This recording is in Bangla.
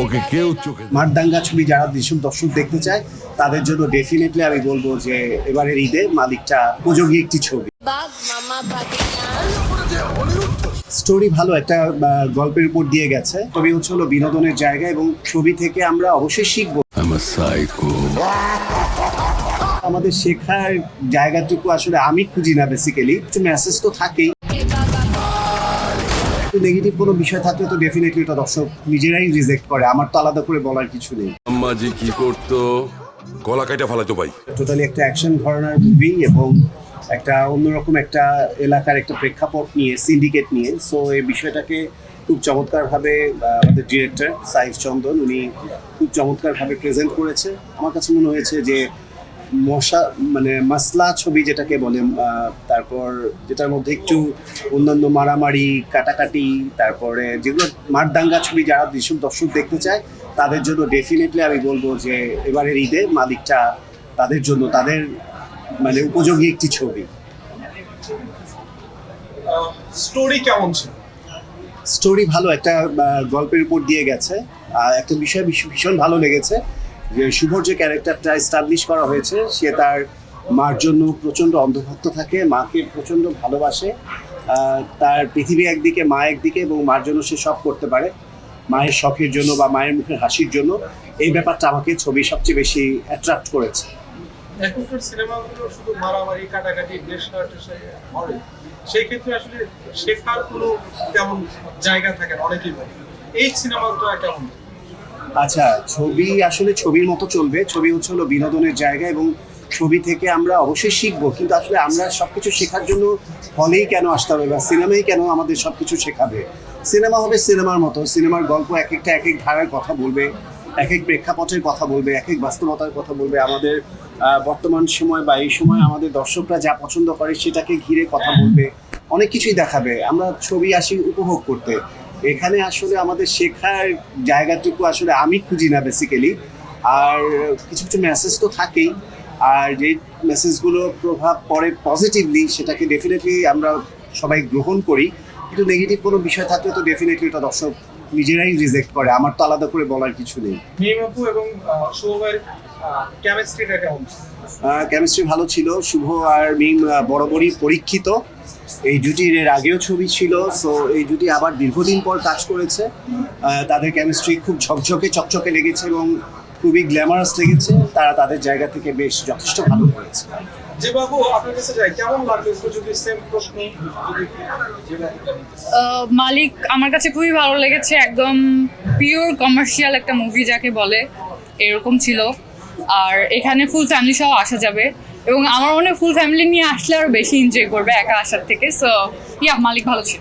ওকে কেউ চোখে মারদাঙ্গা ছবি যারা যেসব দর্শক দেখতে চায় তাদের জন্য ডেফিনেটলি আমি বলবো যে এবারের ঈদে মালিকটা উপযোগী একটি ছবি। স্টোরি ভালো, একটা গল্পের উপর দিয়ে গেছে। ছবি হলো বিনোদনের জায়গা এবং ছবি থেকে আমরা অবশ্যই শিখবো। আমাদের শেখার জায়গাটুকু আসলে আমি খুঁজি না, বেসিক্যালি একটু মেসেজ তো থাকেই। নেগেটিভ কোনো বিষয় থাকলে তো ডেফিনেটলি এটা দর্শক নিজেরাই রিজেক্ট করে, আমার তো আলাদা করে বলার কিছু নেই। আম্মাজি কি করতো, গলা কাটা ফালাতো ভাই। টোটালি একটা অ্যাকশন ঘরানার মুভি এবং একটা অন্যরকম একটা এলাকার একটা প্রেক্ষাপট নিয়ে, সিন্ডিকেট নিয়ে। সো এই বিষয়টাকে খুব চমৎকারভাবে আমাদের ডিরেক্টর সাইফ চন্দন উনি খুব চমৎকারভাবে প্রেজেন্ট করেছে। আমার কাছে মনে হয়েছে যে মাসলা ছবি যেটাকে বলে, তারপর যেটার মধ্যে একটু অন্যান্য মারামারি কাটাকাটি, তারপরে যেগুলো মারদাঙ্গা ছবি যারা যেসব দর্শক দেখতে চায় তাদের জন্য ডেফিনেটলি আমি বলবো যে এবারের ঈদে মালিকটা তাদের জন্য তাদের উপযোগী একটি ছবি। স্টোরি কেমন ছিল? স্টোরি ভালো, একটা গল্পের উপর দিয়ে গেছে। একটা বিষয় ভীষণ ভালো লেগেছে যে শুভর যে ক্যারেক্টারটা এস্টাবলিশ করা হয়েছে, সে তার মার জন্য প্রচণ্ড অন্ধভক্ত থাকে, মাকে প্রচণ্ড ভালোবাসে। তার পৃথিবী একদিকে, মা একদিকে, এবং মার জন্য সে সব করতে পারে, মায়ের শখের জন্য বা মায়ের মুখের হাসির জন্য। এই ব্যাপারটা আমাকে ছবি সবচেয়ে বেশি অ্যাট্রাক্ট করেছে। এখনকার সিনেমাগুলো শুধু মারামারি কাটাকাটি হয়, সেই ক্ষেত্রে আসলে শেখার কোনো তেমন জায়গা থাকে না, অনেকেই বলে। এই সিনেমাটা কেমন? আচ্ছা, ছবি আসলে ছবির মতো চলবে। ছবি হলো বিনোদনের জায়গা এবং ছবি থেকে আমরা অবশ্যই শিখবো, কিন্তু আসলে আমরা সবকিছু শেখার জন্য হলেই কেন আসতে হবে বা সিনেমাই কেন আমাদের সবকিছু শেখাবে? সিনেমা হবে সিনেমার মতো, সিনেমার গল্প এক একটা এক এক ধারার কথা বলবে, এক এক প্রেক্ষাপটের কথা বলবে, এক এক বাস্তবতার কথা বলবে। আমাদের বর্তমান সময় বা এই সময় আমাদের দর্শকরা যা পছন্দ করে সেটাকে ঘিরে কথা বলবে, অনেক কিছুই দেখাবে। আমরা ছবি আসি উপভোগ করতে, এখানে আসলে আমাদের শেখার জায়গাটুকু আসলে আমি খুঁজি না, বেসিক্যালি। আর কিছু কিছু মেসেজ তো থাকেই, আর যে মেসেজগুলো প্রভাব পড়ে পজিটিভলি সেটাকে ডেফিনেটলি আমরা সবাই গ্রহণ করি, কিন্তু নেগেটিভ কোনো বিষয় থাকলে তো ডেফিনেটলি এটা দর্শক নিজেরাই রিজেক্ট করে, আমার তো আলাদা করে বলার কিছু নেই। মিম আপু এবং শুভের কেমিস্ট্রিটা কেমন? কেমিস্ট্রি ভালো ছিল। শুভ আর মিম বরাবরই পরীক্ষিত, এই জুটির এর আগেও ছবি ছিল। সো এই জুটি আবার দীর্ঘদিন পর কাজ করেছে। তাদের কেমিস্ট্রি খুব ঝকঝকে চকচকে লেগেছে এবং খুবই গ্ল্যামারাস লেগেছে। তারা তাদের জায়গা থেকে বেশ যথেষ্ট ভালো করেছে। যে বাবু আপনার কাছে যাই, কেমন লাগলো যদি সেম প্রশ্ন? মালিক আমার কাছে খুবই ভালো লেগেছে, একদম পিওর কমার্শিয়াল একটা মুভি যাকে বলে এরকম ছিল। আর এখানে ফুল ফ্যামিলি সহ আসা যাবে এবং আমার মনে হয় ফুল ফ্যামিলি নিয়ে আসলে আরো বেশি এনজয় করবে একা আসার থেকে। সো মালিক ভালো ছিল।